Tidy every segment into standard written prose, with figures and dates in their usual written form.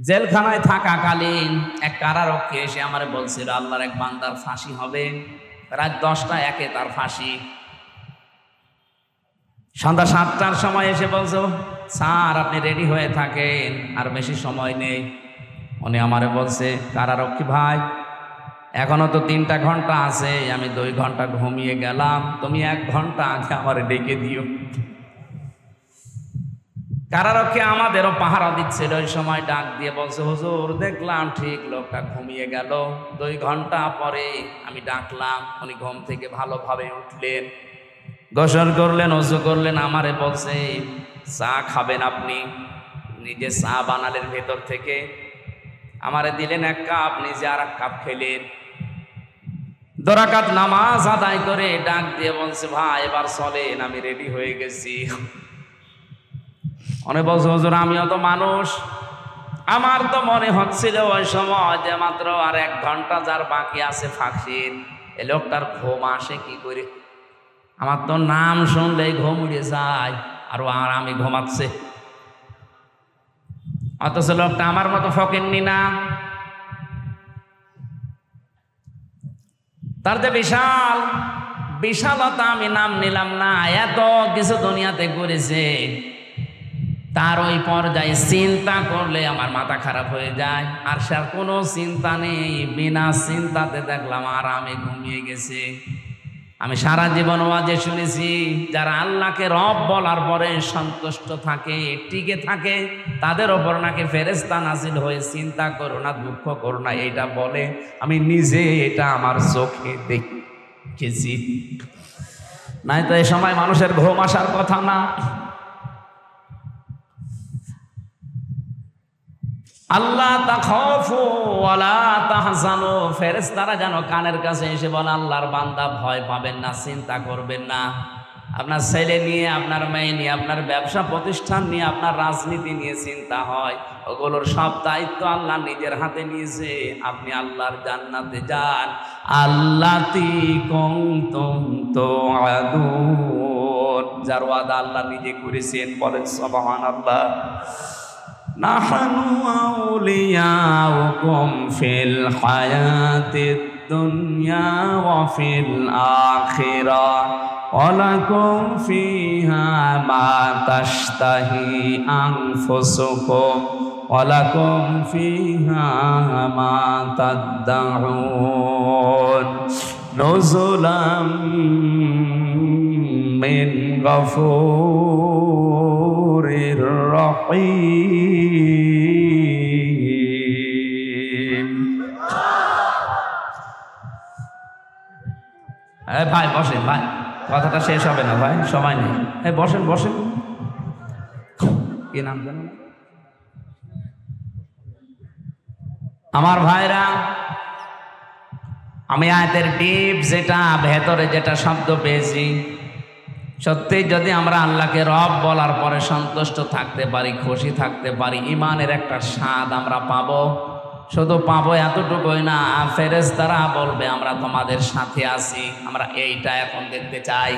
জেলখানায় থাকাকালীন এক কারারক্ষী এসে আমারে বলছিল আল্লাহর এক বান্দার ফাঁসি হবে, রাত 10টা 1 তার ফাঁসি। সন্ধ্যা 7টার সময় এসে বলছো, স্যার আপনি রেডি হয়ে থাকেন, আর বেশি সময় নেই। উনি আমারে বলছে, কারারক্ষী ভাই এখনো তো 3টা ঘন্টা আছে, আমি 2 ঘন্টা ঘুমিয়ে গেলাম, তুমি 1 ঘন্টা আগে আমারে ডেকে দিও। কারারক্ষী আমাদেরও পাহারা দিচ্ছিল, ওই সময় ডাক দিয়ে বলছে, হুজুর দেখলাম ঠিক লোকটা ঘুমিয়ে গেল, 2 ঘন্টা পরে আমি ডাকলাম, উনি ঘুম থেকে ভালোভাবে উঠলেন, গোসল করলেন, ওযু করলেন, আমারে বলছে চা খাবেন আপনি। নিজে চা বানালেন ভেতর থেকে, আমারে দিলেন 1 কাপ, নিজে আর 1 কাপ খেলেন। 2 রাকাত নামাজ আদায় করে ডাক দিয়ে বলছে, ভাই এবার চলেন, আমি রেডি হয়ে গেছি। অনেক বলছে, হুজুর আমিও তো মানুষ, আমার তো মনে হচ্ছিল ওই সময় যে মাত্র আর 1 ঘন্টা যার বাকি আছে ফাঁসির, এই লোকটার ঘুম আসে কি করে? আমার তো নাম শুনলেই ঘুম উড়ে যায়, আর আমি ঘুমাচ্ছে। অথচ লোকটা আমার মতো ফকিন্নি না, তার যে বিশাল বিশালতা আমি নাম নিলাম না, এত কিছু দুনিয়াতে করেছে, তার ওই পর্যায়ে চিন্তা করলে আমার মাথা খারাপ হয়ে যায়। আর সে আর কোনো চিন্তা নেই, বিনা চিন্তাতে দেখলাম আর আমি ঘুমিয়ে গেছে। আমি সারা জীবন ওয়াজে শুনেছি, যারা আল্লাহকে রব বলার পরে সন্তুষ্ট থাকে, টিকে থাকে, তাদের ওপর নাকি ফেরেশতা নাজিল হয়ে চিন্তা করো না, দুঃখ করো না এইটা বলে। আমি নিজে এটা আমার চোখে দেখেছি। নাই তো এই সময় মানুষের ঘুম আসার কথা না। আল্লাহ তাখাফু ওয়ালা তাহজানু, ফেরেশতারা যেন কানের কাছে এসে বলে, আল্লাহর বান্দা ভয় পাবেন না, চিন্তা করবেন না। আপনার ছেলে নিয়ে, আপনার মেয়ে নিয়ে, আপনার ব্যবসা প্রতিষ্ঠান নিয়ে, আপনার রাজনীতি নিয়ে চিন্তা হয়, ওগুলোর সব দায়িত্ব আল্লাহ নিজের হাতে নিয়েছে। আপনি আল্লাহর জান্নাতে যান। আল্লাতি কুনতুম তুআদুন, যার ওয়াদা আল্লাহ নিজে করেছেন, বলেন সুবহানাল্লাহ। নাহনু আউলিয়াউকুম ফিল হায়াতিদ দুনিয়া ওয়া ফিল আখিরাহ ওয়া লাকুম ফিহা মা তাশতাহি আনফুসুকুম ওয়া লাকুম ফিহা মা তাদউন নুজুলাম মিন গফুরির রহিম। ভাই বসেন, ভাই কথাটা শেষ হবে না, ভাই সময় নেই, বসেন বসেন। কি নাম জানেন আমার ভাইরা? আমি আয়াতের ডিপ যেটা ভেতরে যেটা শব্দ পেয়েছি, সত্যি যদি আমরা আল্লাহকে রব বলার পরে সন্তুষ্ট থাকতে পারি, খুশি থাকতে পারি, ইমানের একটা স্বাদ আমরা পাবো। শুধু পাবো এতটুকুই না, ফেরেশতারা বলবে আমরা তোমাদের সাথে আছি। আমরা এইটা এখন দেখতে চাই।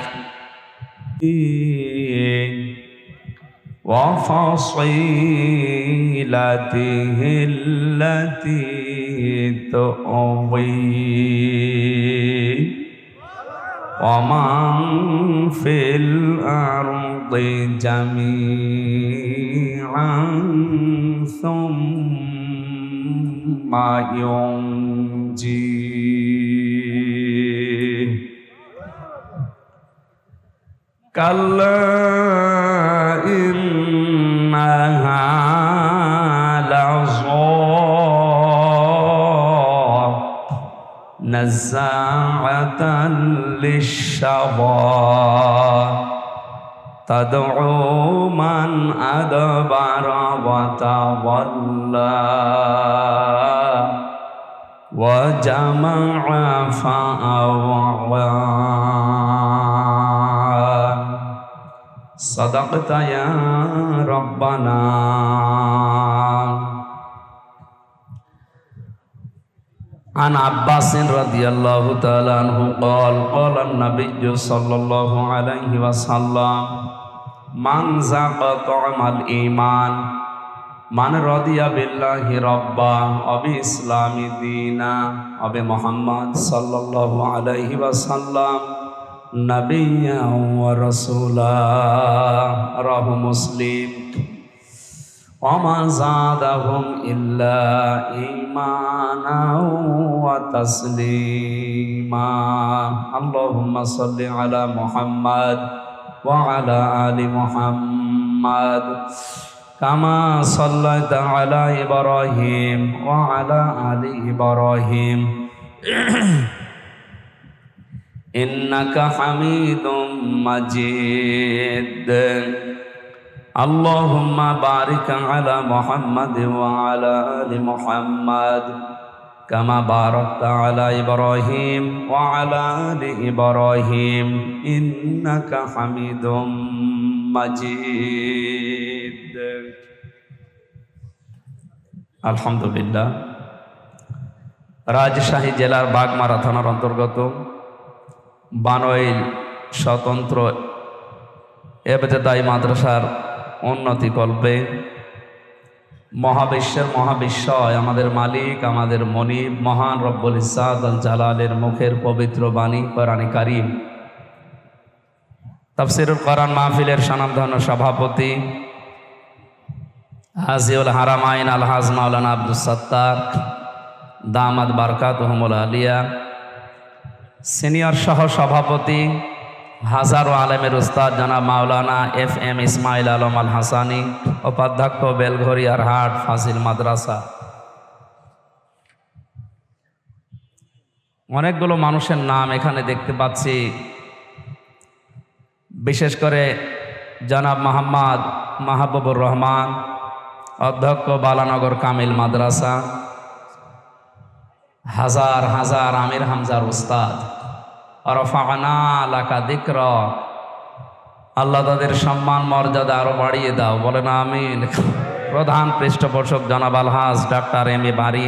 ওয়াফাসিলাতিহিল্লাতী তু'ওয়ি ওয়ামান ফিল আরদি জামিআন সুম্মা ইউনজি। কাল্লা ইন্নাহা লাযা নাযাআতান লিশ-শাওয়া তাদউ মান আদবারা ওয়া তাওয়াল্লা ওয়া জামাআ ফাআওয়া। সাদাকতা ইয়া রাব্বানা। عن عباس رضي الله تعالى عنه قال قال النبي صلى الله عليه وسلم من ذاق طعم الإيمان মান রাদিয়া বিল্লাহি রাব্বা ওয়া বিইসলামি দীনা ওয়া বিমুহাম্মদ সাল্লাল্লাহু আলাইহি ওয়াসাল্লাম নাবিয়্যা ওয়া রাসূলা। রাহু মুসলিম। ওয়া মা যাদাহুম ইল্লা ঈমানা ওয়া তাসলিমা। আল্লাহুম্মা সাল্লি আলা মুহাম্মাদ ওয়া আলা আলি মুহাম্মাদ কামা সাল্লাইতা আলা ইব্রাহিম ওয়া আলা আলি ইব্রাহিম ইন্নাকা হামিদুম মাজিদ। আল্লাহুম্মা বারিক আলা মুহাম্মাদ ওয়া আলা আলি মুহাম্মাদ কামা বারাকতা আলা ইব্রাহিম ওয়া আলা আলি ইব্রাহিম ইন্নাকা হামিদুম মাজিদ। আলহামদুলিল্লাহ। রাজশাহী জেলার বাগমারা থানার অন্তর্গত বানইল স্বতন্ত্র এবতেদায়ী মাদ্রাসার উন্নতি কল্পে মহাবিশ্বের মহাবিশ্বয় আমাদের মালিক, আমাদের মনিব, মহান রব্বুল ইজ্জাত আল জালালের মুখের পবিত্র বাণী কোরআনে কারীম তাফসীরুল কোরআন মাহফিলের স্বনামধন্য সভাপতি হাজিউল হারামাইন আলহাজ মাওলানা আব্দুস সাত্তার দামাত বারকাতুহুমুল আলিয়া, সিনিয়র সহ সভাপতি হাজারো আলেমের উস্তাদ জনাব মাওলানা FM ইসমাইল আলম আল হাসানি, উপাধ্যক্ষ বেলঘরিয়ার হাট ফাজিল মাদ্রাসা। অনেকগুলো মানুষের নাম এখানে দেখতে পাচ্ছি, বিশেষ করে জনাব মোহাম্মদ মাহবুবুর রহমান, অধ্যক্ষ বালানগর কামিল মাদ্রাসা, হাজার হাজার আমির হামজার উস্তাদ। রফা'না লাকা যিকরাক, আল্লাহ তাদের সম্মান মর্যাদা আরো বাড়িয়ে দাও, বলেন আমিন। প্রধান পৃষ্ঠপোষক জনাব আলহাজ ডাক্তার M.A. বারী,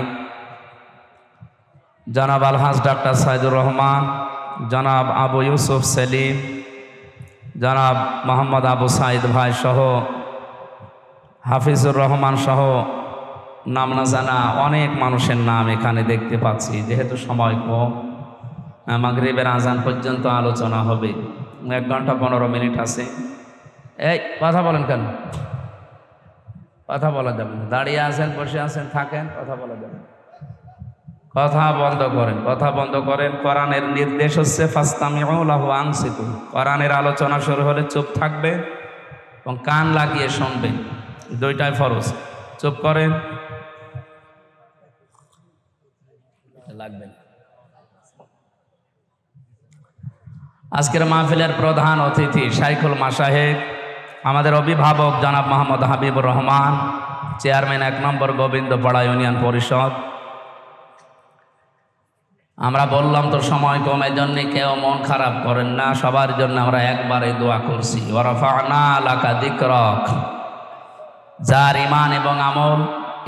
জনাব আলহাজ ডাক্তার সাইদুর রহমান, জনাব আবু ইউসুফ সেলিম, জনাব মোহাম্মদ আবু সাইদ ভাই সহ হাফিজুর রহমান সহ নাম না জানা অনেক মানুষের নাম এখানে দেখতে পাচ্ছি। যেহেতু সময় কম, মাগরিবের আজান পর্যন্ত আলোচনা হবে, 1 ঘন্টা 15 মিনিট আছে। এই কথা বলেন কেন? কথা বলা যাবে না। দাঁড়িয়ে আছেন, বসে আছেন, থাকেন, কথা বলা যাবে না। কথা বন্ধ করেন, কথা বন্ধ করেন। কোরআনের নির্দেশ হচ্ছে ফাসতামিউ লাহু ওয়া আনসিতু। কোরআনের আলোচনা শুরু হলে চুপ থাকবে এবং কান লাগিয়ে শুনবেন, দুইটাই ফরজ। চুপ করেন, লাগবে না। আজকের মাহফিলের প্রধান অতিথি শাইখুল মাশায়েখ, আমাদের অভিভাবক জনাব মোহাম্মদ হাবিবুর রহমান, চেয়ারম্যান 1 নম্বর গোবিন্দপাড়া ইউনিয়ন পরিষদ। আমরা বললাম তো সময় কমের জন্য কেউ মন খারাপ করেন না, সবার জন্য আমরা একবারে দোয়া করছি। ওয়া রাফা'না লাকা যিকরাক, যার ঈমান এবং আমল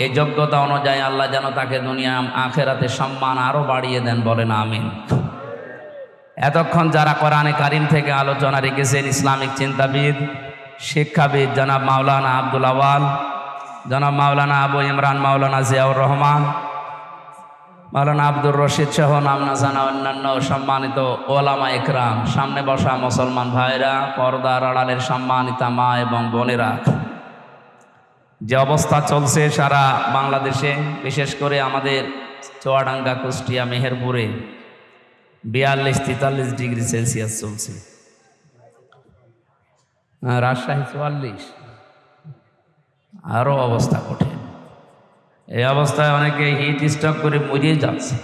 এই যোগ্যতা অনুযায়ী আল্লাহ যেন তাকে দুনিয়া আখিরাতে সম্মান আরো বাড়িয়ে দেন, বলেন আমিন। এতক্ষণ যারা কোরআনে কারীম থেকে আলোচনা রেখেছেন, ইসলামিক চিন্তাবিদ, শিক্ষাবিদ জনাব মাওলানা আব্দুল আওয়াল, জনাব মাওলানা আবু ইমরান, মাওলানা জিয়াউর রহমান, মাওলানা আব্দুর রশিদ সহ নাম না জানা অন্যান্য সম্মানিত ওলামা ইকরাম, সামনে বসা মুসলমান ভাইরা, পর্দার আড়ালের সম্মানিতা মা এবং বোনেরা, যে অবস্থা চলছে সারা বাংলাদেশে, বিশেষ করে আমাদের চুয়াডাঙ্গা, কুষ্টিয়া, মেহেরপুরে 42-43 ডিগ্রি সেলসিয়াস চলছে, রাজশাহী 44, আরও অবস্থা কঠিন। এই অবস্থায় অনেকে হিট স্ট্রোক করে মরিয়ে যাচ্ছে।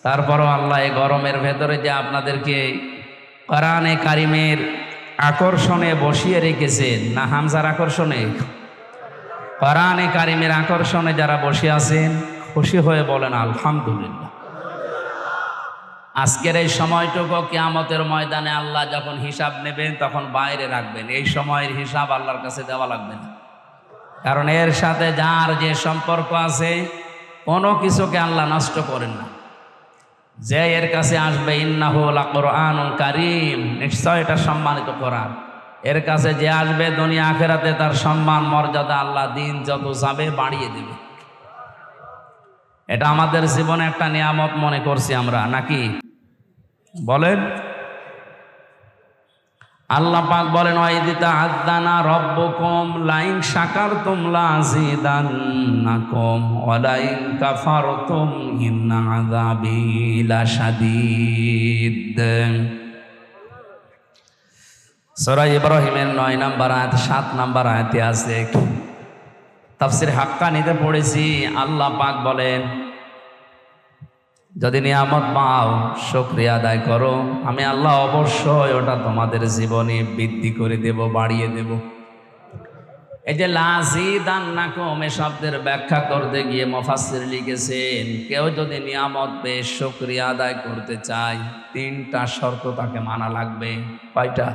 তারপরও আল্লাহ এই গরমের ভেতরে যে আপনাদেরকে কোরআনে কারীমের আকর্ষণে বসিয়ে রেখেছেন, না হামজার আকর্ষণে, কোরআনে কারীমের আকর্ষণে যারা বসে আছেন, খুশি হয়ে বলেন আলহামদুলিল্লাহ। আজকের এই সময়টুকু কিয়ামতের ময়দানে আল্লাহ যখন হিসাব নেবেন তখন বাইরে রাখবেন। এই সময়ের হিসাব আল্লাহর কাছে দেওয়া লাগবে না, কারণ এর সাথে যার যে সম্পর্ক আছে কোনো কিছুকে আল্লাহ নষ্ট করেন না। যে এর কাছে আসবে ইন্নাহু লাকুরআনুন কারীম, নিশ্চয় এটা সম্মানিত কোরআন। এর কাছে যে আসবে দুনিয়া আখেরাতে তার সম্মান মর্যাদা আল্লাহ দিন যত যাবে বাড়িয়ে দেবে। এটা আমাদের জীবনে একটা নিয়ামত মনে করছি আমরা, নাকি বলেন? আল্লাহ পাক বলেন, ওয়াইদিতা আযানা রাব্বুকুম লাইন শাকারতুম লাযিদান্নাকুম ওয়া লাইন কাফারতুম ইন্না আযাবি লাশাদীদ। সূরা ইব্রাহিমের 9 নম্বর আয়াত 7 নম্বর আয়াতে আছে। তাফসীর হাক্কানিতে পড়েছি, আল্লাহ পাক বলেন, যদি নিয়ামত পাও শুকরিয়া আদায় করো, আমি আল্লাহ অবশ্যই ওটা তোমাদের জীবনে বৃদ্ধি করে দেব, বাড়িয়ে দেব। এই যে লাযিদান্নাকুম এ শব্দের ব্যাখ্যা করতে গিয়ে মুফাসসির লিখেছেন, কেউ যদি নিয়ামত পেয়ে শুকরিয়া আদায় করতে চায় 3টা শর্ত তাকে মানা লাগবে। কয়টা?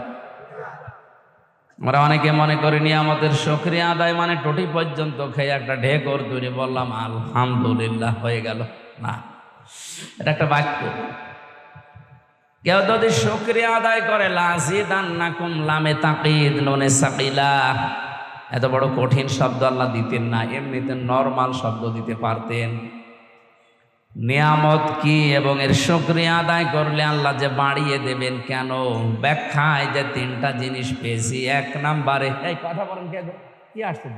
আমরা অনেকে মনে করি নিয়ামতের শুকরিয়া আদায় মানে টুটি পর্যন্ত খেয়ে একটা ঢেকর তৈরি বললাম আলহামদুলিল্লাহ হয়ে গেল, না, এটা একটা বাক্য। কেউ যদি শুকরিয়া আদায় করে, লাযিদান্নাকুম লামে তাকিদ নুনে সাকিলা, এত বড় কঠিন শব্দ আল্লাহ দিতেন না, এমনিতে নরমাল শব্দ দিতে পারতেন। নিয়ামত কি এবং এর শুকরিয়া আদায় করলে আল্লাহ যে বাড়িয়ে দেবেন কেন, ব্যাখ্যায় যে 3টা জিনিস পেয়েছি। 1 নম্বরে, এই কথা বলেন, কে কি আসছেন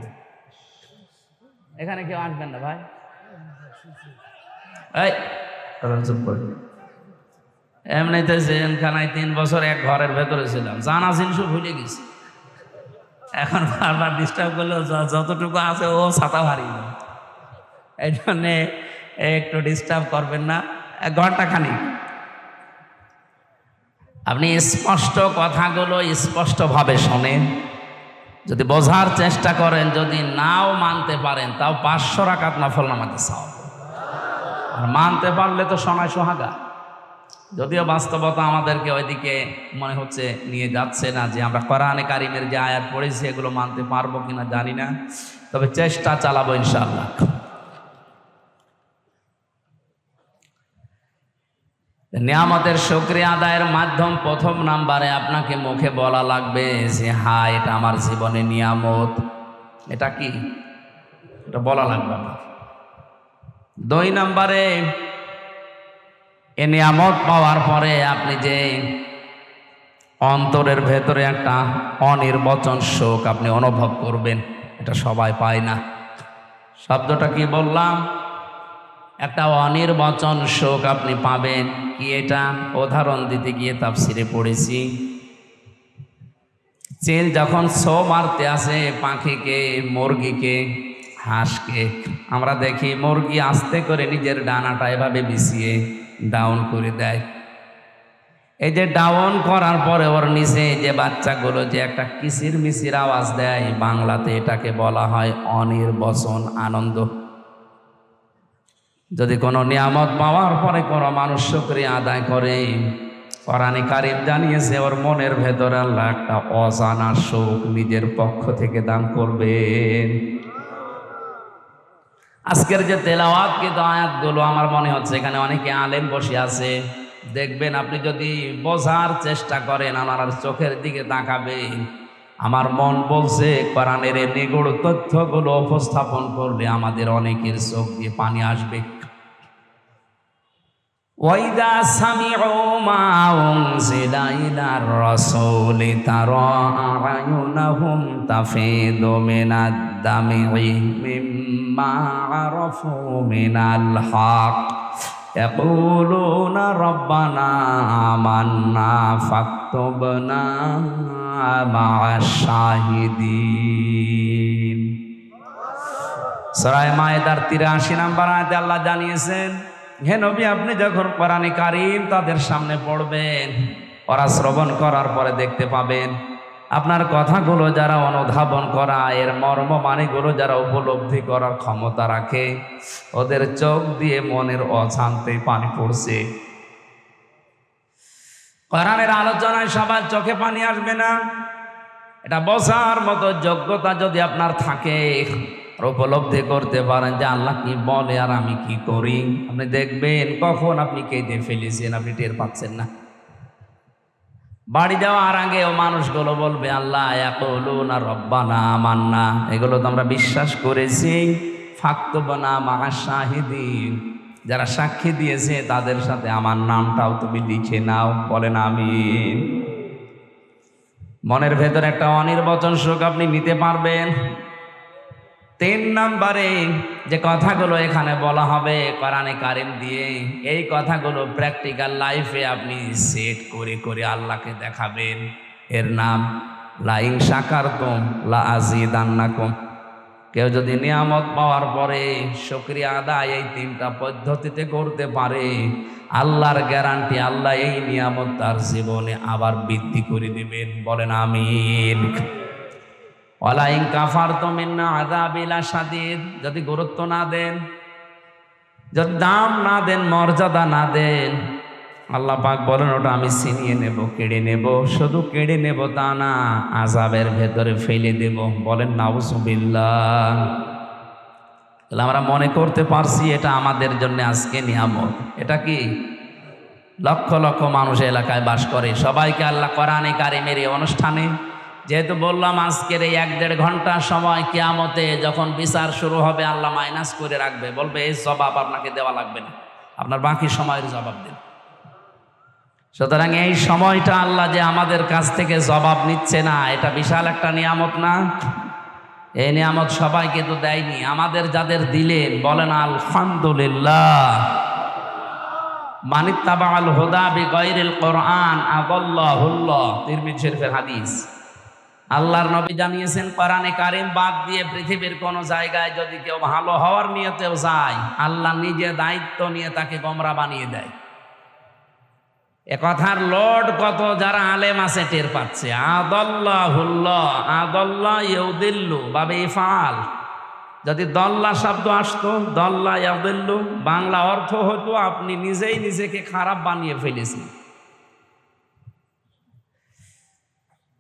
এখানে? কেউ আসবেন না ভাই, এই চুপ করে। এমনিতে জেলখানায় 3 বছর এক ঘরের ভেতরে ছিলাম, জানা জিনিসও ভুলে গেছি। এখন বারবার ডিস্টার্ব করলে যতটুকু আছে ও ছাতা ভারী, এই জন্যে একটু ডিস্টার্ব করবেন না। 1 ঘন্টা খানিক আপনি স্পষ্ট কথাগুলো স্পষ্টভাবে শোনেন, যদি বোঝার চেষ্টা করেন, যদি নাও মানতে পারেন তাও 500 রাকাত নফল নামাজে সওয়াব। আর মানতে পারলে তো শোনায় সোহাগা। যদিও বাস্তবতা আমাদেরকে ওইদিকে মনে হচ্ছে নিয়ে যাচ্ছে না, যে আমরা কোরআনে কারিমের যে আয়াত পড়েছি এগুলো মানতে পারবো কিনা জানি না, তবে চেষ্টা চালাবো ইনশাআল্লাহ। নিয়ামতের শুকরিয়া আদায়ের মাধ্যম 1 নম্বরে আপনাকে মুখে বলা লাগবে যে হ্যাঁ এটা আমার জীবনে নিয়ামত। এটা কি? এটা বলা লাগবে। 2 নম্বরে, এ নিয়ামত পাওয়ার পরে আপনি যে অন্তরের ভেতরে একটা অনির্বচন শোক আপনি অনুভব করবেন, এটা সবাই পায় না। শব্দটা কি বললাম? একটা অনির্বচন শোক আপনি পাবেন। কি এটা? উদাহরণ দিতে গিয়ে তাফসিরে পড়েছি, চিল যখন ছো মারতে আসে পাখিকে, মুরগিকে, হাঁসকে, আমরা দেখি মুরগি আস্তে করে নিজের ডানাটা এভাবে বিছিয়ে ডাউন করে দেয়। এই যে ডাউন করার পরে ওর নিচে যে বাচ্চাগুলো যে একটা কিচির মিচির আওয়াজ দেয়, বাংলাতে এটাকে বলা হয় অনির্বচন আনন্দ। যদি কোনো নিয়ামত পাওয়ার পরে কোনো মানুষ শুকরিয়া আদায় করে, কোরআনে কারীম জানিয়েছে ওর মনের ভেতরে আল্লাহ একটা অজানা শোক নিজের পক্ষ থেকে দান করবেন। আজকের যে তেলাওয়াতকৃত আয়াতগুলো, আমার মনে হচ্ছে এখানে অনেকে আলেম বসে আছে, দেখবেন আপনি যদি বোঝার চেষ্টা করেন, আমার চোখের দিকে তাকাবেন, আমার মন বলছে কোরআনের এই নিগূঢ় তথ্যগুলো উপস্থাপন করলে আমাদের অনেকের চোখ দিয়ে পানি আসবে। ওয়াইদা সামিউ মা উনজিলা ইলার রাসূলি তারা আ'য়ুনাহুম তাফিদু মিনাদ দামি মিম্মা আরাফু মিনাল হক ইয়াকুলুনা রাব্বানা আমান্না ফাকতুবনা মা'আশ শাহিদিন। সূরা মায়েদার 83 নম্বর আয়াতে আল্লাহ জানিয়েছেন, হে নবী, আপনি যখন কোরআনে কারীম তাদের সামনে পড়বেন, ওরা শ্রবণ করার পরে দেখতে পাবেন আপনার কথাগুলো যারা অনুধাবন করা, এর মর্ম মানেগুলো যারা উপলব্ধি করার ক্ষমতা রাখে, ওদের চোখ দিয়ে মনের অজান্তেই পানি পড়ছে। কোরআনের আলোচনায় সবার চোখে পানি আসবে না, এটা বোঝার মতো যোগ্যতা যদি আপনার থাকে, উপলব্ধি করতে পারেন যে আল্লাহ কি বলে আর আমি কি করি, আপনি দেখবেন কখন আপনি কেঁদে ফেলেছেন আপনি টের পাচ্ছেন না। বাড়ি যাওয়ার আগেও মানুষগুলো বলবে আল্লাহ ইয়াকুলুনা রব্বানা আমান্না, এগুলো তো আমরা বিশ্বাস করেছি। ফাকতুবনা মা'আশ শাহিদিন, যারা সাক্ষী দিয়েছে তাদের সাথে আমার নামটাও তুমি লিখে নাও। বলেন আমিন। মনের ভেতর একটা অনির্বচন সুখ আপনি নিতে পারবেন। 3 নম্বরে যে কথাগুলো এখানে বলা হবে কোরআনে কারিম দিয়ে, এই কথাগুলো প্র্যাকটিক্যাল লাইফে আপনি সেট করে করে আল্লাহকে দেখাবেন। এর নাম লা ইন শাকারতুম লা আযীদান্নাকুম। কেউ যদি নিয়ামত পাওয়ার পরে শুকরিয়া আদায় এই 3টা পদ্ধতিতে করতে পারে, আল্লাহর গ্যারান্টি আল্লাহ এই নিয়ামত তার জীবনে আবার বৃদ্ধি করে দিবেন। বলেন আমিন। ওয়ালা ইন কাফারতুম ইন আযাবি লাশাদীদ, যদি গুরুত্ব না দেন, যদি দাম না দেন, মর্যাদা না দেন, আল্লাহ পাক বলেন ওটা আমি ছিনিয়ে নেব, কেড়ে নেব। শুধু কেড়ে নেব তা না, আযাবের ভেতরে ফেলে দেব। বলেন নাউযুবিল্লাহ। তাহলে আমরা মনে করতে পারছি এটা আমাদের জন্য আজকে নিয়ামত। এটা কি? লক্ষ লক্ষ মানুষ এলাকায় বাস করে, সবাইকে আল্লাহ কোরআনে কারিমের এই অনুষ্ঠানে, যেহেতু বললাম আজকের এই 1-1.5 ঘন্টা সময় কিয়ামতে যখন বিচার শুরু হবে আল্লাহ মাইনাস করে রাখবে, বলবে এই জবাব আপনাকে দেওয়া লাগবে না, আপনার বাকি সময়ের জবাব দেন। সুতরাং এই সময়টা আল্লাহ যে আমাদের কাছ থেকে জবাব নিচ্ছে না, এটা বিশাল একটা নিয়ামত না? এই নিয়ামত সবাইকে তো দেয়নি, আমাদের যাদের দিলেন বলেন আলহামদুলিল্লাহ। মানিত্তাবাআল হুদা বিগাইরিল কোরআন আদাল্লাহুল্লাহ, তিরমিজি শরীফের হাদিস। আল্লাহর নবী জানিয়েছেন কোরআনে কারিম বাদ দিয়ে পৃথিবীর কোন জায়গায় যদি কেউ ভালো হওয়ার নিয়তেও যায়, আল্লাহ নিজে দায়িত্ব নিয়ে তাকে গোমরা বানিয়ে দেয়। এ কথার লোড কত যারা আলেম আছে টের পাচ্ছে। আদাল্লাহুল্লাহ, আদাল্লাহ ইউদিল্লু বাবে ইফআল। যদি দল্লা শব্দ আসতো, দল্লা ইয়াদিল্লু, বাংলা অর্থ হতো আপনি নিজেই নিজেকে খারাপ বানিয়ে ফেলেছেন।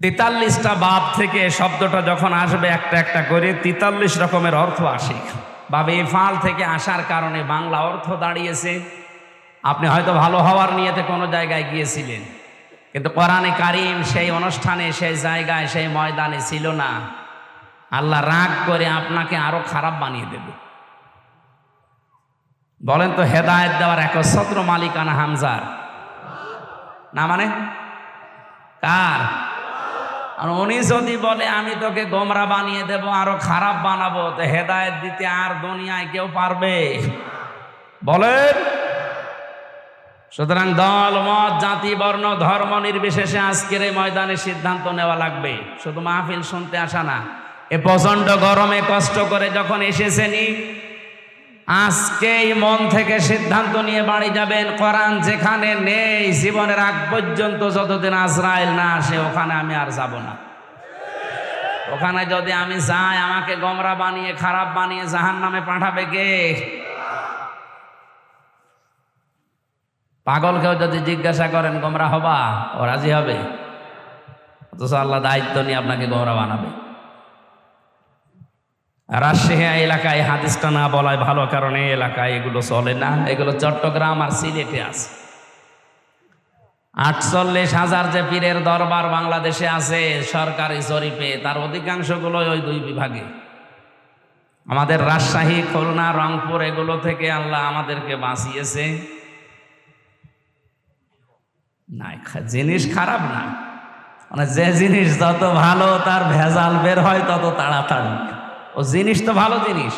43টা বাব থেকে শব্দটা যখন আসবে একটা একটা করে 43 রকমের অর্থ আসে। বাবে ইফআল থেকে আসার কারণে বাংলা অর্থ দাঁড়িয়েছে আপনি হয়তো ভালো হওয়ার নিয়তে কোনো জায়গায় গিয়েছিলেন, কিন্তু কোরআনে কারিম সেই অনুষ্ঠানে, সেই জায়গায়, সেই ময়দানে ছিল না। আল্লাহ রাগ করে আপনাকে আরো খারাপ বানিয়ে দেবে। বলেন তো হেদায়েত দেওয়ার একচ্ছত্র মালিকানা হামজার না? মানে কার? আর উনি যদি বলে আমি তোকে গোমরা বানিয়ে দেব, আরো খারাপ বানাবো, তো হেদায়েত দিতে আর দুনিয়ায় কেউ পারবে? বলেন। সুতরাং দল মত জাতি বর্ণ ধর্ম নির্বিশেষে আজকের এই ময়দানে সিদ্ধান্ত নেওয়া লাগবে। শুধু মাহফিল শুনতে আসা না। এ প্রচন্ড গরমে কষ্ট করে যখন এসেছেনই, আজকেই মন থেকে সিদ্ধান্ত নিয়ে বাড়ি যাবেন। কোরআন যেখানে নেই, জীবনের আগ পর্যন্ত যতদিন আজরাইল না আসে ওখানে আমি আর যাব না। ওখানে যদি আমি যাই আমাকে গোমরা বানিয়ে খারাপ বানিয়ে জাহান্নামে পাঠাবে কে? পাগলকেও যদি জিজ্ঞাসা করেন গোমরা হবা, ও রাজি হবে? অথচ আল্লাহ দায়িত্ব নিয়ে আপনাকে গোমরা বানাবে। রাজশাহী এলাকায় হাদিসটা না বলায় ভালো, কারণ এই এলাকায় এগুলো চলে না। এগুলো চট্টগ্রাম আর সিলেটে আছে। 48,000 যে পীরের দরবার বাংলাদেশে আছে সরকারি জরিপে, তার অধিকাংশগুলো ওই 2 বিভাগে। আমাদের রাজশাহী, খুলনা, রংপুর এগুলো থেকে আল্লাহ আমাদেরকে বাঁচিয়েছে। না, জিনিস খারাপ না, মানে যে জিনিস যত ভালো তার ভেজাল বের হয় তত তাড়াতাড়ি। ও জিনিস তো ভালো জিনিস।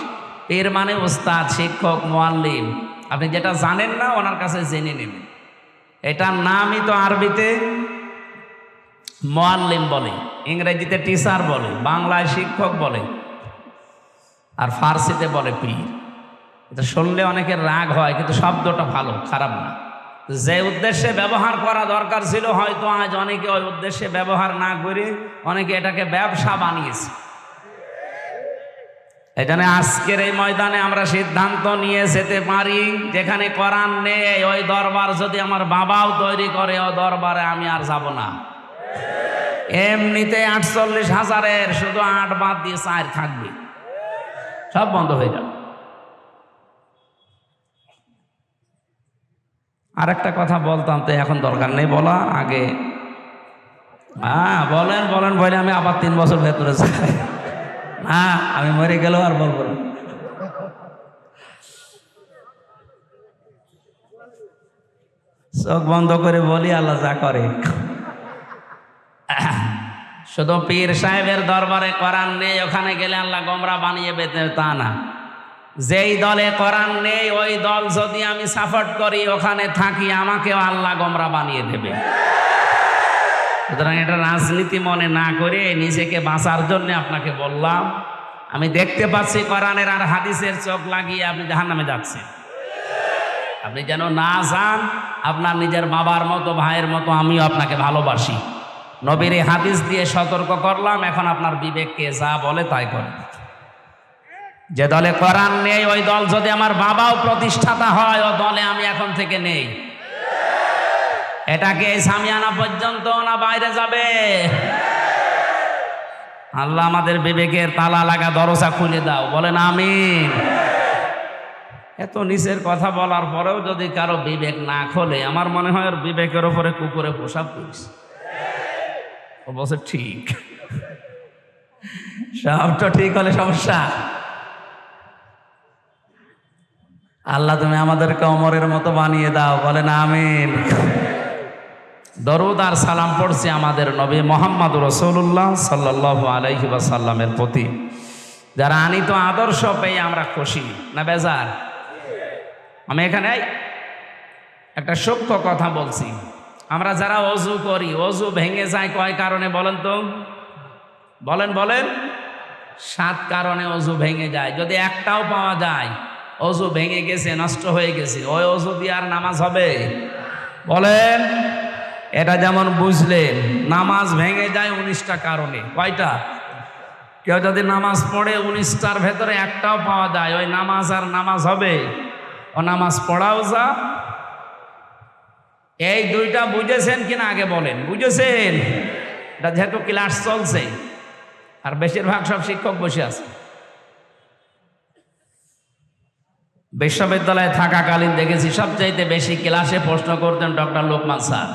পীর মানে উস্তাদ, শিক্ষক, মুআল্লিম। আপনি যেটা জানেন না ওনার কাছে জেনে নেবেন। এটার নামই তো আরবিতে মুআল্লিম বলে, ইংরেজিতে টিচার বলে, বাংলায় শিক্ষক বলে, আর ফার্সিতে বলে পীর। এটা শুনলে অনেকের রাগ হয়, কিন্তু শব্দটা ভালো, খারাপ না। যে উদ্দেশ্যে ব্যবহার করা দরকার ছিল হয়তো আজ অনেকে ওই উদ্দেশ্যে ব্যবহার না করে অনেকে এটাকে ব্যবসা বানিয়েছে। এখানে আজকের এই ময়দানে আমরা সিদ্ধান্ত নিয়ে যেতে পারি, যেখানে কোরআন নেই ওই দরবার যদি আমার বাবাও তৈরি করে, ও দরবারে আমি আর যাব না। এমনিতে 48,000-এর শুধু 8 বাদ দিয়ে 4 থাকবে, সব বন্ধ হয়ে যাবে। আর একটা কথা বলতাম, তো এখন দরকার নেই বলা, আগে হ্যাঁ বলেন বলেন বলে আমি আবার 3 বছর ভেতরে যাই। হ্যাঁ আমি মরে গেলেও আর বলবো না। চোখ বন্ধ করে বলি আল্লাহ যা করে। শুধু পীর সাহেবের দরবারে কোরআন নেই, ওখানে গেলে আল্লাহ গোমরা বানিয়ে বেঁধে তা না। যেই দলে কোরআন নেই ওই দল যদি আমি সাপোর্ট করি, ওখানে থাকি, আমাকেও আল্লাহ গোমরা বানিয়ে দেবে। সুতরাং এটা রাজনীতি মনে না করে নিজেকে বাঁচার জন্য আপনাকে বললাম। আমি দেখতে পাচ্ছি কোরআনের আর হাদিসের চোখ লাগিয়ে আপনি জাহান্নামে যাচ্ছেন। আপনি যেন না যান। আপনার নিজের বাবার মতো, ভাইয়ের মতো আমিও আপনাকে ভালোবাসি। নবীর এই হাদিস দিয়ে সতর্ক করলাম, এখন আপনার বিবেককে যা বলে তাই করে। যে দলে কোরআন নেই ওই দল যদি আমার বাবাও প্রতিষ্ঠাতা হয়, ও দলে আমি এখন থেকে নেই। এটাকে এই সামিয়ানা পর্যন্ত না বাইরে যাবে? আল্লাহ আমাদের বিবেকের তালা লাগা দরজা খুলে দাও, বলেন আমিন। এত নিচের কথা বলার পরেও যদি কারো বিবেক না খোলে, আমার মনে হয় ওর বিবেকের উপরে কুকুরে পোশাক করিস। ও বলছে ঠিক, সবটা ঠিক হলে সমস্যা। আল্লাহ তুমি আমাদেরকে ওমরের মতো বানিয়ে দাও, বলেন আমিন। দরুদ আর সালাম পড়ছি আমাদের নবী মুহাম্মদ রাসূলুল্লাহ সাল্লাল্লাহু আলাইহি ওয়াসাল্লামের প্রতি, যারা আনিত আদর্শ পেয়ে আমরা খুশি না বেজার। আমি এখানে একটা সূক্ষ্ম কথা বলছি। আমরা যারা অজু করি, অজু ভেঙে যায় কয় কারণে বলেন তো? বলেন বলেন। 7 কারণে অজু ভেঙে যায়। যদি একটাও পাওয়া যায় অজু ভেঙে গেছে, নষ্ট হয়ে গেছে, ওই অজু দিয়ে আর নামাজ হবে? বলেন। এটা যেমন বুঝলেন, নামাজ ভেঙে যায় 19টা কারণে। কয়টা? কেউ যদি নামাজ পড়ে 19টার ভেতরে একটাও পাওয়া যায়, ওই নামাজ আর নামাজ হবে? ও নামাজ পড়াও যা। এই 2টা বুঝেছেন কিনা আগে বলেন? বুঝেছেন? এটা যেহেতু ক্লাস চলছে আর বেশিরভাগ সব শিক্ষক বসে আছে। বিশ্ববিদ্যালয়ে থাকাকালীন দেখেছি সবচাইতে বেশি ক্লাসে প্রশ্ন করতেন ডক্টর লোকমান স্যার।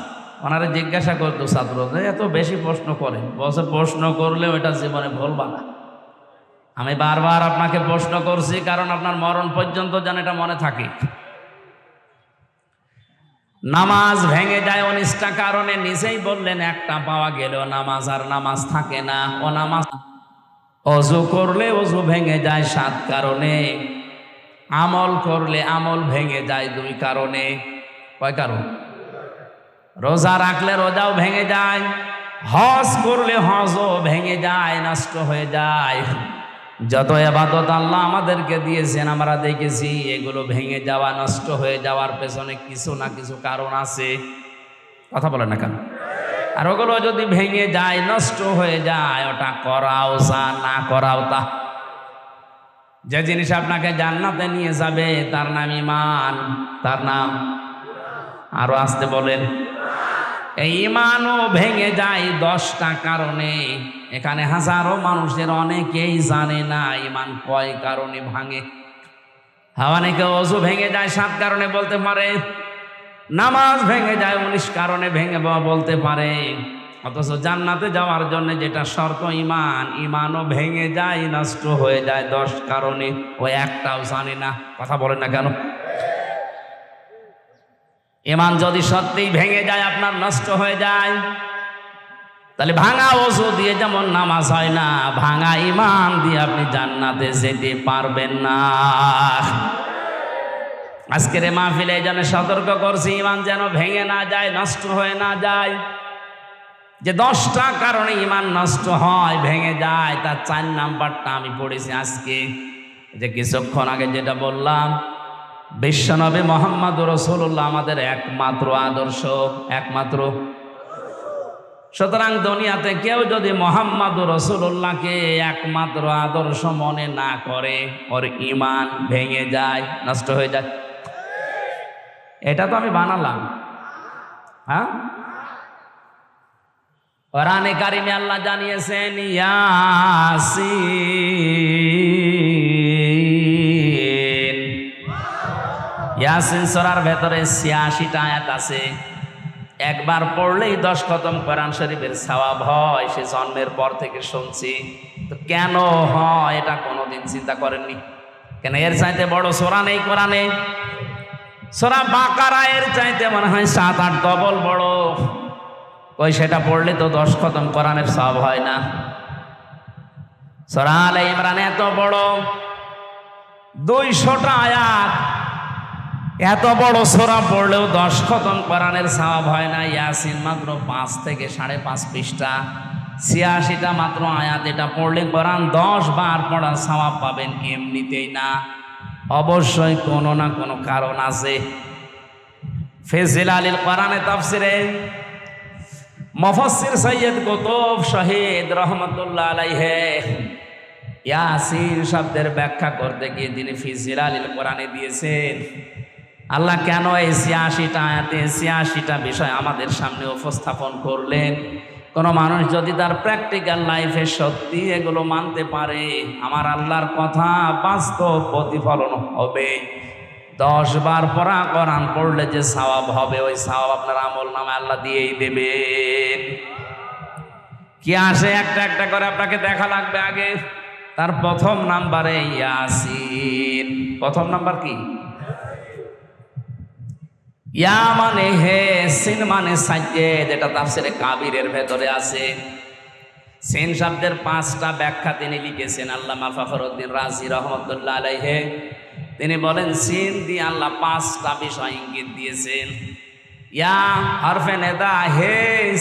ওনারা জিজ্ঞাসা করতো ছাত্রদের, এত বেশি প্রশ্ন করে? বসে প্রশ্ন করলে ওইটা জীবনে ভুলবা না। আমি বারবার আপনাকে প্রশ্ন করছি কারণ আপনার মরণ পর্যন্ত যেন এটা মনে থাকে। নামাজ ভেঙে যায় 19টা কারণে, নিজেই বললেন একটা পাওয়া গেলেও নামাজ আর নামাজ থাকে না। ও নামাজ অজু করলে অজু ভেঙে যায় 7 কারণে। আমল করলে আমল ভেঙে যায় 2 কারণে। কয় কারণ? রোজা রাখলে রোজাও ভেঙে যায়, হজ করলে হজও ভেঙে যায়, নষ্ট হয়ে যায়। যত ইবাদত আল্লাহ আমাদেরকে দিয়েছেন আমরা দেখেছি এগুলো ভেঙে যাওয়া, নষ্ট হয়ে যাওয়ার পেছনে কিছু না কিছু কারণ আছে। কথা বলেন না কেন? আর ওগুলো যদি ভেঙে যায়, নষ্ট হয়ে যায়, ওটা করাও যা, না করাও তা। যে জিনিস আপনাকে জান্নাতে নিয়ে যাবে তার নাম ঈমান। তার নাম, আরো আসতে বলেন। এই ঈমানও ভেঙে যায় 10টা কারণে। এখানে হাজারো মানুষের অনেকেই জানে না ঈমান কয় কারণে ভাঙে। অনেকে অজু ভেঙে যায় 7 কারণে বলতে পারে, নামাজ ভেঙে যায় 19 কারণে ভেঙে বলতে পারে, অথচ জান্নাতে যাওয়ার জন্য যেটা শর্ত ঈমান, ঈমানও ভেঙে যায়, নষ্ট হয়ে যায় 10 কারণে। ওই একটাও জানে না। কথা বলেন না কেন? ঈমান যদি সত্যিই ভেঙে যায়, আপনার নষ্ট হয়ে যায়, তাহলে ভাঙা ওযু দিয়ে যেমন নামাজ হয় না, ভাঙা ঈমান দিয়ে আপনি জান্নাতে যেতে পারবেন না। আজকের এই মাহফিলে এই জন্য সতর্ক করছি, ঈমান যেন ভেঙে না যায়, নষ্ট হয়ে না যায়। যে 10টা কারণে ঈমান নষ্ট হয়, ভেঙে যায়, তার 4 নাম্বারটা আমি পড়েছি আজকে। যে কিছুক্ষণ আগে যেটা বললাম, বিশ্বনবী মুহাম্মদ রাসূলুল্লাহ আমাদের একমাত্র আদর্শ, একমাত্র। সুতরাং দুনিয়াতে কেউ যদি মুহাম্মদ রাসূলুল্লাহকে একমাত্র আদর্শ মনে না করে, ওর ঈমান ভেঙে যায়, নষ্ট হয়ে যায়। এটা তো আমি বানালাম। হ্যাঁ, কোরআনে কারিমে আল্লাহ জানিয়েছেন ইয়াসিন। ইয়াসিন সূরার ভেতরে 86টা আয়াত আছে। একবার পড়লেই 10 খতম কোরআন শরীফের সওয়াব হয়, সে জন্মের পর থেকে শুনছি। তো কেন হয় এটা কোনোদিন চিন্তা করেননি? কেন এর চাইতে বড় সূরা নেই কোরআনে? সূরা বাকারা এর চাইতে মনে হয় 7-8 ডবল বড়। কই সেটা পড়লে তো 10 খতম কোরআনের সওয়াব হয় না। সূরা আলে ইমরান এত বড়, 200টা আয়াত, এত বড় সূরা পড়লেও 10 খতম কোরআনের সওয়াব হয় না। ইয়াসিন মাত্র 5 থেকে 5.5 পৃষ্ঠা, 86টা মাত্র আয়াত। এটা পড়লে কোরআন 10 বার পড়ার সওয়াব পাবেন এমনিতেই না, অবশ্যই কোনো না কোনো কারণ আছে। ফেজিল আলীল কোরআনে তাফসিরে মুফাসসির সৈয়দ কুতুব শহীদ রহমাতুল্লাহ আলাইহি ইয়াসিন শব্দের ব্যাখ্যা করতে গিয়ে তিনি ফিজিল আলীল কোরআনে দিয়েছেন, আল্লাহ কেন এই 86টা আয়াতে 86টা বিষয় আমাদের সামনে উপস্থাপন করলেন। কোনো মানুষ যদি তার প্র্যাকটিক্যাল লাইফে সত্যি এগুলো মানতে পারে, আমার আল্লাহর কথা বাস্তব প্রতিফলন হবে। 10 বার পড়া কোরআন পড়লে যে সওয়াব হবে, ওই সওয়াব আপনার আমল নামে আল্লাহ দিয়েই দেবেন। কি আসে একটা একটা করে আপনাকে দেখা লাগবে আগে। তার প্রথম নাম্বারে ইয়াসিন। প্রথম নাম্বার কি? ইয়া মানে হে, সিন মানে সাজ্জেদ, এটা তাফসিরে কাবিরের ভেতরে আছে। সিন শব্দের 5টা ব্যাখ্যা তিনি লিখেছেন আল্লামা ফখরুদ্দিন রাজি রহমতুল্লাহ আলাইহি। তিনি বলেন সিন দিয়ে আল্লাহ 5টা বিষয় ইঙ্গিত দিয়েছেন। ইয়া হরফে নেদা, হে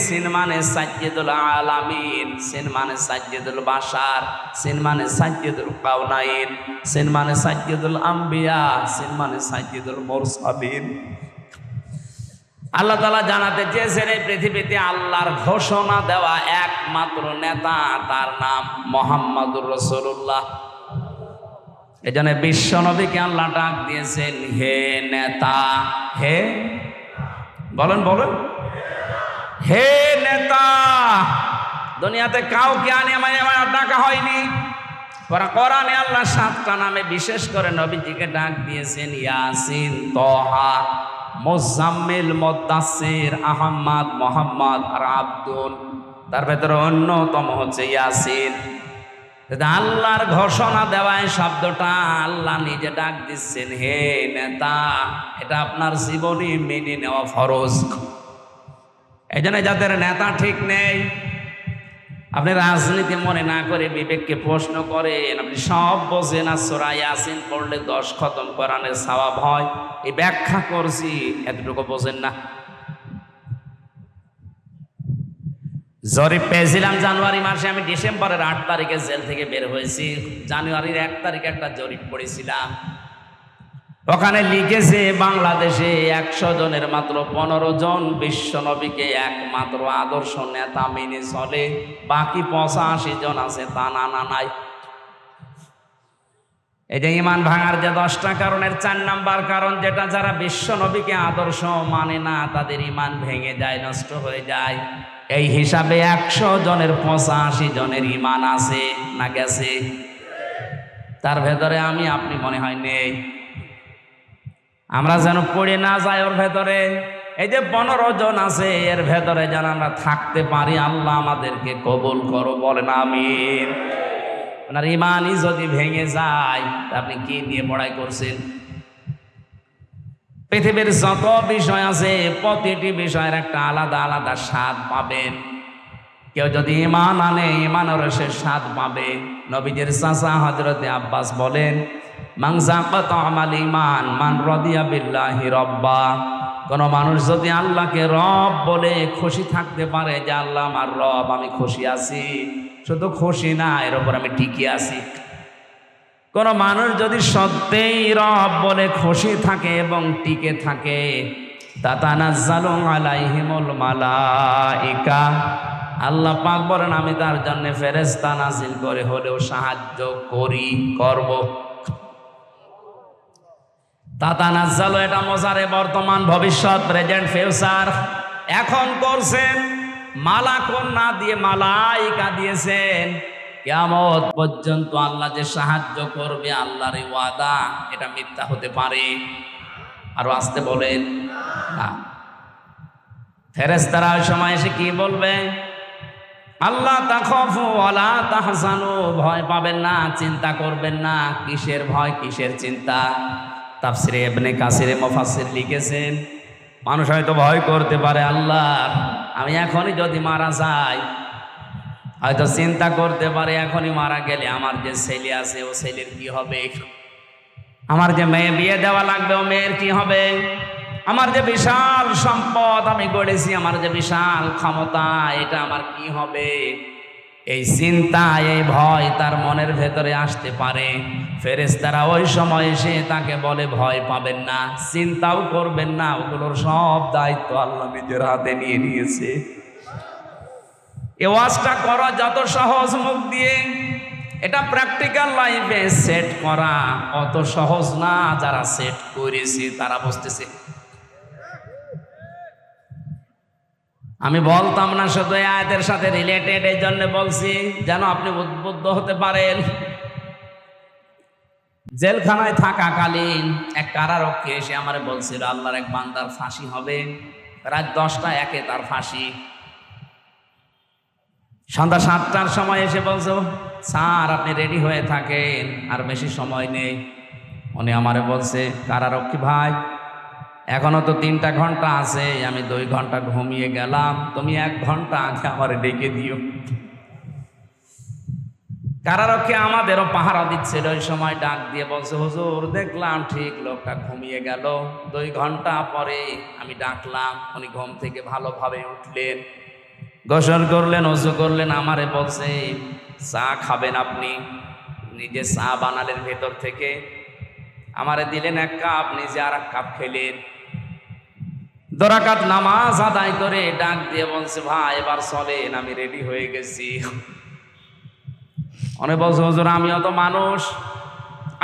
সিন মানে সাজ্জেদুল আলামিন, সিন মানে সাজ্জেদুল বাশার, সিন মানে সাজ্জেদুল কাউনাইন, সিন মানে সাজ্জেদুল আম্বিয়া, সিন মানে সাজ্জেদুল মুরসালিন। আল্লাহ তাআলা জানাতে চেয়েছেন এই পৃথিবীতে আল্লাহর ঘোষণা দেওয়া একমাত্র নেতা, তার নাম মুহাম্মদুর রাসূলুল্লাহ। এজন্য বিশ্ব নবীকে আল্লাহ ডাক দিয়েছেন হে নেতা। হে বলেন বলেন, হে নেতা। দুনিয়াতে কাউকে আনে আমার ডাকা হয়নি। কোরআনে আল্লাহ 7টা নামে বিশেষ করে নবীজিকে ডাক দিয়েছেন, ইয়াসিন, তহা, মুজাম্মিল, মুদাসসির, আহমদ, মোহাম্মদ আর আব্দুল। তার ভেতরে অন্যতম হচ্ছে ইয়াসিন। আল্লাহর ঘোষণা দেওয়ায় শব্দটা আল্লাহ নিজে ডাক দিচ্ছেন হে নেতা। এটা আপনার জীবনে মেনে নেওয়া ফরজ। এই জন্য যাদের নেতা ঠিক নেই, আপনি রাজনীতি মনে না করে বিবেককে প্রশ্ন করেন, আপনি সব বোঝেন। আর সূরা ইয়াসিন পড়লে 10 খতম কোরআনের সওয়াব হয়, এই ব্যাখ্যা করছি, এতটুকু বোঝেন না। জরিপ পেয়েছিলাম জানুয়ারি মাসে, আমি ডিসেম্বরের 8 তারিখে জেল থেকে বের হয়েছি। জানুয়ারির 1 তারিখে একটা জরিপ পড়েছিলাম, ওখানে লিখেছে বাংলাদেশে 100 জনের মাত্র 15 জন বিশ্ব নবীকে একমাত্র আদর্শ নেতা মেনে চলে, বাকি 85 জন আছে তা না নাই। এই যে ইমান ভাঙার যে 10টা কারণের 4 নাম্বার কারণ, যেটা যারা বিশ্ব নবীকে আদর্শ মানে না তাদের ইমান ভেঙে যায়, নষ্ট হয়ে যায়। এই হিসাবে 100 জনের 85 জনের ইমান আছে না গেছে? তার ভেতরে আমি আপনি মনে হয় নেই। আমরা যেন পড়ে না যাই ওর ভেতরে। এই যে 15 জন আছে, এর ভেতরে যেন আমরা থাকতে পারি। আল্লাহ আমাদেরকে কবুল করো, বলেন আমিন। আপনার ইমানই যদি ভেঙে যায়, আপনি কি নিয়ে পড়াই করছেন? পৃথিবীর যত বিষয় আছে, প্রতিটি বিষয়ের একটা আলাদা আলাদা স্বাদ পাবেন। কেউ যদি ইমান আনে, ইমানের সে স্বাদ পাবে। নবীজির চাচা হযরতে আব্বাস বলেন, মান যাকাত আমাল ঈমান মান রাদিয়া বিল্লাহি রাব্বা। কোন মানুষ যদি আল্লাহকে রব বলে খুশি থাকতে পারে যে আল্লাহ আমার রব, আমি খুশি আছি, শুধু খুশি না, এর উপর আমি টিকে আছি। কোন মানুষ যদি সত্যিই রব বলে খুশি থাকে এবং টিকে থাকে, তাতানাজ্জালু আলাইহিমুল মালাইকা, আল্লাহ পাক বলেন আমি তার জন্য ফেরেশতা নাজিল করে হলেও সাহায্য করব। তাতানাজ্জালু এটা মজারে বর্তমান, ভবিষ্যৎ, প্রেজেন্ট, ফিউচার। এখন করছেন, মালাকুন না দিয়ে মালাইকা দিয়েছেন। কিয়ামত পর্যন্ত আল্লাহ যে সাহায্য করবে, আল্লাহর এই ওয়াদা, এটা মিথ্যা হতে পারে? আরো আসতে বলেন না। ফেরেশতারা ওই সময় এসে কি বলবে? আল্লাহ তাখাফু ওয়ালা তাহজানু, ভয় পাবেন না, চিন্তা করবেন না। কিসের ভয়, কিসের চিন্তা? তাফসিরে ইবনে কাসিরে মুফাসসির লিখেছেন, মানুষ হয়তো ভয় করতে পারে, আল্লাহ আমি এখনই যদি মারা যাই, হয়তো চিন্তা করতে পারে এখনই মারা গেলে আমার যে ছেলে আছে ও ছেলের কি হবে, আমার যে মেয়ে বিয়ে দেওয়া লাগবে ও মেয়ের কি হবে, আমার যে বিশাল সম্পদ আমি গড়েছি, আমার যে বিশাল ক্ষমতা, এটা আমার কি হবে। এই চিন্তা, এই ভয় তার মনের ভেতরে আসতে পারে। ফেরেশতারা ওই সময় এসে তাকে বলে ভয় পাবেন না, চিন্তাও করবেন না, ওগুলোর সব দায়িত্ব আল্লাহ নিজের হাতে নিয়ে নিয়েছে। এই ওয়াজটা করা যত সহজ মুখ দিয়ে, এটা প্র্যাকটিক্যাল লাইফে সেট করা অত সহজ না। যারা সেট করেছে তারা বুঝতেছে। আমি বলতাম না শুধু এই আয়াতের সাথে রিলেটেড, এই জন্য বলছি যেন আপনি উদ্বুদ্ধ হতে পারেন। জেলখানায় থাকাকালীন এক কারারক্ষী এসে আমারে বলছিল আল্লাহর এক বান্দার ফাঁসি হবে, রাত 10টা 1-এ তার ফাঁসি। সন্ধ্যা 7টার সময় এসে বলছো, স্যার আপনি রেডি হয়ে থাকেন, আর বেশি সময় নেই। উনি আমারে বলছে, কারারক্ষী ভাই এখনো তো 3টা ঘন্টা আছে, আমি 2 ঘন্টা ঘুমিয়ে গেলাম, তুমি 1 ঘন্টা আগে আমারে ডেকে দিও। কারারক্ষী আমাদেরও পাহারা দিচ্ছিল, ওই সময় ডাক দিয়ে বলছে, হুজুর দেখলাম ঠিক লোকটা ঘুমিয়ে গেল, 2 ঘন্টা পরে আমি ডাকলাম, উনি ঘুম থেকে ভালোভাবে উঠলেন, গোসল করলেন, ওযু করলেন, আমারে বলছে চা খাবেন আপনি। নিজে চা বানালেন ভেতর থেকে, আমারে দিলেন 1 কাপ, নিজে আর 1 কাপ খেলেন। 2 রাকাত নামাজ আদায় করে ডাক দিয়ে বলছে, ভাই এবার চলেন, আমি রেডি হয়ে গেছি। অনেক বলছে, হুজুর আমিও তো মানুষ,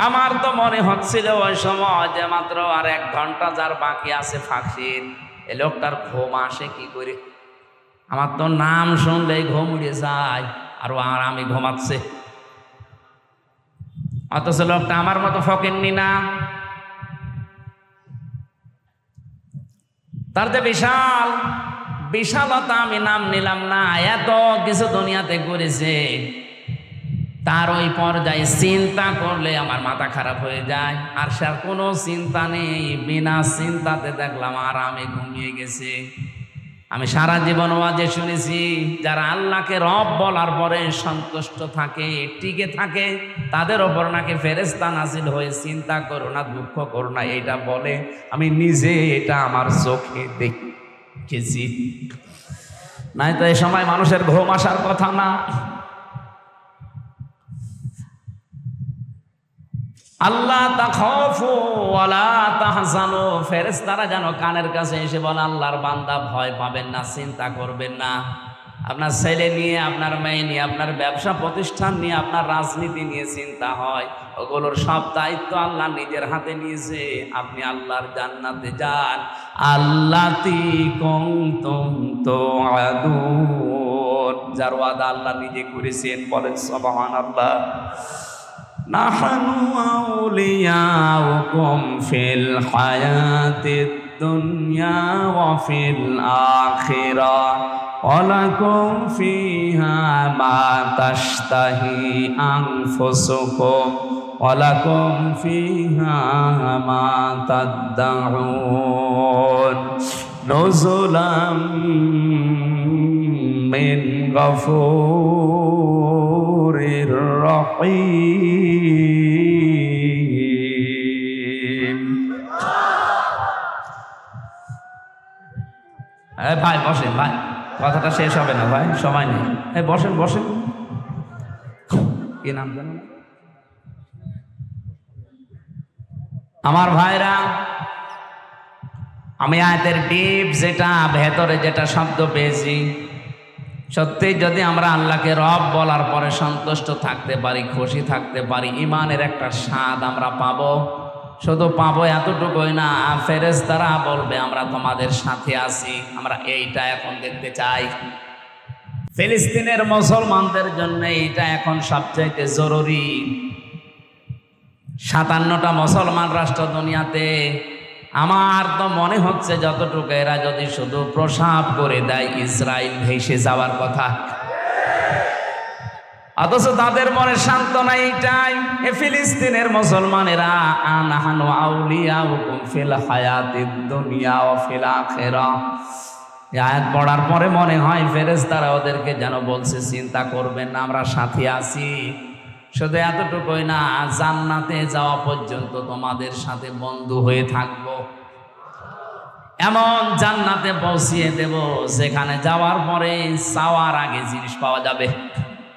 আমার তো মনে হচ্ছিল ওই সময় যে মাত্র আর 1 ঘন্টা যার বাকি আছে ফাঁসির, এ লোকটার ঘুম আসে কি করে? আমার তো নাম শুনলেই ঘুম উড়ে যায়, আর আমি ঘুমাচ্ছে। অথচ লোকটা আমার মতো ফকিন্নি না, তার যে বিশাল বিশালতা আমি নাম নিলাম না, এত কিছু দুনিয়াতে করেছে, তার ওই পর্যায়ে চিন্তা করলে আমার মাথা খারাপ হয়ে যায়। আর সে কোনো চিন্তা নেই, বিনা চিন্তাতে দেখলাম আরামে ঘুমিয়ে গেছে। আমি সারা জীবন ওয়াজে শুনেছি, যারা আল্লাহকে রব বলার পরে সন্তুষ্ট থাকে, টিকে থাকে, তাদের ওপর নাকি ফেরেশতা নাজিল হয়ে চিন্তা করো না, দুঃখ করো না এইটা বলে। আমি নিজে এটা আমার চোখে দেখেছি। নাই তো এই সময় মানুষের ঘুম আসার কথা না। আল্লাহ তাখাফু ওয়ালা তাহজানু, ফেরেশতারা যেন কানের কাছে এসে বলে, আল্লাহর বান্দা ভয় পাবেন না, চিন্তা করবেন না। আপনার ছেলে নিয়ে, আপনার মেয়ে নিয়ে, আপনার ব্যবসা প্রতিষ্ঠান নিয়ে, আপনার রাজনীতি নিয়ে চিন্তা হয়, ওগুলোর সব দায়িত্ব আল্লাহ নিজের হাতে নিয়েছে। আপনি আল্লাহর জান্নাতে যান। আল্লাতি কুনতুম তুআদুন, যার ওয়াদা আল্লাহ নিজে করেছেন, বলেন সুবহানাল্লাহ। নাহনু আউলিয়াউকুম ফিল হায়াতিদ দুনিয়া ওয়া ফিল আখিরাহ ওয়া লাকুম ফিহা মা তাশতাহি আনফুসুকুম ওয়া লাকুম ফিহা মা তাদউন নুজুলাম মিন গফুরির রহিম। ভাই বসেন, ভাই কথাটা শেষ হবে না, ভাই সময় নেই। বসেন বসেন। কি নাম জানো? আমার ভাইরা, আমি আয়াতের ডিপ যেটা ভেতরে যেটা শব্দ পেয়েছি, সত্যি যদি আমরা আল্লাহকে রব বলার পরে সন্তুষ্ট থাকতে পারি, খুশি থাকতে পারি, ইমানের একটা স্বাদ আমরা পাবো। শুধু পাবো এতটুকুই না, ফেরেশতারা বলবে আমরা তোমাদের সাথে আছি। আমরা এইটা এখন দেখতে চাই। ফিলিস্তিনের মুসলমানদের জন্য এইটা এখন সবচাইতে জরুরি। 57টা মুসলমান রাষ্ট্র দুনিয়াতে, আমার তো মনে হচ্ছে যতটুকু এরা যদি শুধু প্রসাব করে দেয় ইসরায়েল ভেসে যাওয়ার কথা, অথচ তাদের মনে সান্ত্বনা এইটাই, এ ফিলিস্তিনের মুসলমানেরা আনহানু আউলিয়াউকুম ফিল হায়াতিদ দুনিয়া ওয়া ফিল আখিরাহ। এই আয়াত পড়ার পরে মনে হয় ফেরেশতারা ওদেরকে যেন বলছে চিন্তা করবেন না, আমরা সাথে আছি। শুধু এতটুকুই না, জান্নাতে যাওয়া পর্যন্ত তোমাদের সাথে বন্ধু হয়ে থাকবো। এমন জান্নাতে পৌঁছিয়ে দেব যেখানে যাওয়ার পরে চাওয়ার আগে জিনিস পাওয়া যাবে।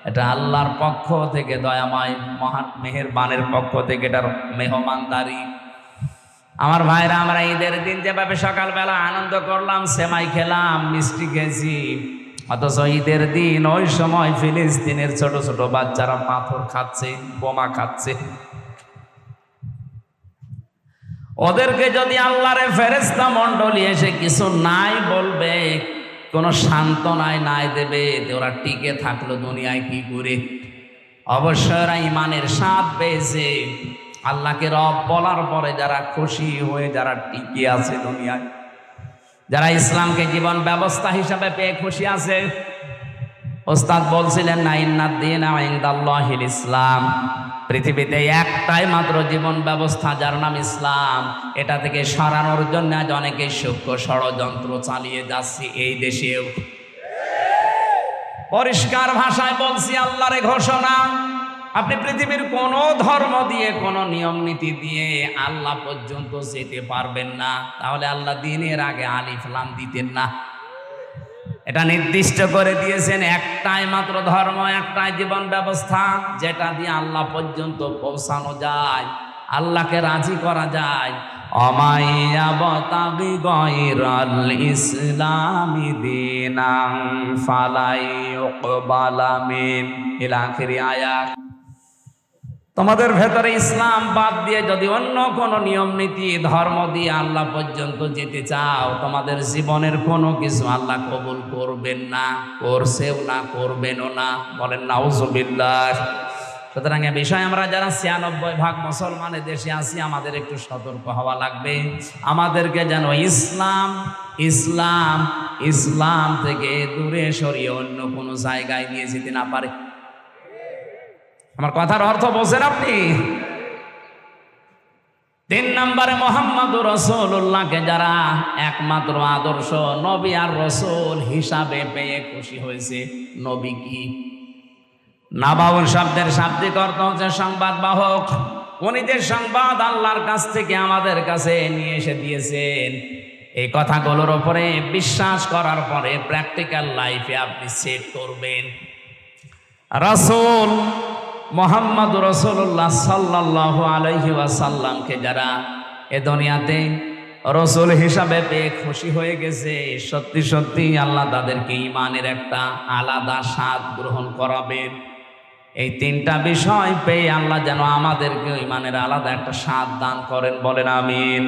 এটা আল্লাহর পক্ষ থেকে, দয়াময় মহান মেহেরবানের পক্ষ থেকে এটার মেহমানদারি। আমার ভাইরা, আমরা ঈদের দিন যেভাবে সকালবেলা আনন্দ করলাম, সেমাই খেলাম, মিষ্টি খেয়েছি, অথচ ঈদের দিন ওই সময় ফিলিস্তিনের ছোট ছোট বাচ্চারা পাথর খাচ্ছে, বোমা খাচ্ছে। ওদেরকে যদি আল্লাহর ফেরেশতা মণ্ডলী এসে কিছু নাই বলবে, কোনো সান্ত্বনায় নাই দেবে, ওরা টিকে থাকলো দুনিয়ায় কি করে? অবশ্যই ওরা ইমানের স্বাদ পেয়েছে। আল্লাহকে রব বলার পরে যারা খুশি হয়ে যারা টিকে আছে দুনিয়ায়, যারা ইসলামকে জীবন ব্যবস্থা হিসাবে পেয়ে খুশি আছে। ওস্তাদ বলছিলেন না, ইন্নাদ-দীনা ইনদাল্লাহিল ইসলাম, পৃথিবীতে একটাই মাত্র জীবন ব্যবস্থা যার নাম ইসলাম। এটা থেকে সরানোর জন্য আজ অনেকে সূক্ষ্ম ষড়যন্ত্র চালিয়ে যাচ্ছে এই দেশেও। পরিষ্কার ভাষায় বলছি, আল্লাহর ঘোষণা, আপনি পৃথিবীর কোন ধর্ম দিয়ে, কোন নিয়ম নীতি দিয়ে আল্লাহ পর্যন্ত যেতে পারবেন না। তাহলে আল্লাহ দিনের আগে আলিফ লাম দিতেন না। এটা নির্দিষ্ট করে দিয়েছেন, একটাই মাত্র ধর্ম, একটাই জীবন ব্যবস্থা, যেটা দিয়ে আল্লাহ পর্যন্ত পৌঁছানো যায়, আল্লাহকে রাজি করা যায়। অমাইয়াবতাগি গায়রাল ইসলামি দীনান ফালাই ইউকবালা মিন, ইলা আখিরি আয়াত। তোমাদের ভেতরে ইসলাম বাদ দিয়ে যদি অন্য কোনো নিয়ম নীতি ধর্ম দিয়ে আল্লাহ পর্যন্ত যেতে চাও, তোমাদের জীবনের কোনো কিছু আল্লাহ কবুল করবেন না, করছেও না, করবেনও না। বলেন নাউজুবিল্লাহ। সুতরাং এ বিষয়ে আমরা যারা ৯৬% মুসলমানের দেশে আছি, আমাদের একটু সতর্ক হওয়া লাগবে। আমাদেরকে যেন ইসলাম ইসলাম ইসলাম থেকে দূরে সরিয়ে অন্য কোনো জায়গায় নিয়ে যেতে না পারে। আমার কথার অর্থ বোঝেন আপনি? ৩ নম্বরে মুহাম্মদুর রাসূলুল্লাহকে যারা একমাত্র আদর্শ নবী আর রাসূল হিসাবে পেয়ে খুশি হয়েছে। নবী কি? নাবাউল শব্দের শাব্দিক অর্থ হচ্ছে সংবাদ বাহক। উনি যে সংবাদ আল্লাহর কাছ থেকে আমাদের কাছে নিয়ে এসে দিয়েছেন, এই কথাগুলোর উপরে বিশ্বাস করার পরে প্র্যাকটিক্যাল লাইফে আপনি সেট করবেন। রাসূল মুহাম্মদুর রাসূলুল্লাহ সাল্লাল্লাহু আলাইহি ওয়াসাল্লামকে যারা এ দুনিয়াতে রাসূল হিসাবে পেয়ে খুশি হয়ে গেছে, সত্যি সত্যি আল্লাহ তাদেরকে ঈমানের একটা আলাদা স্বাদ গ্রহণ করাবেন। এই ৩টা বিষয় পেয়ে আল্লাহ যেন আমাদেরকে ঈমানের আলাদা একটা স্বাদ দান করেন। বলেন আমিন।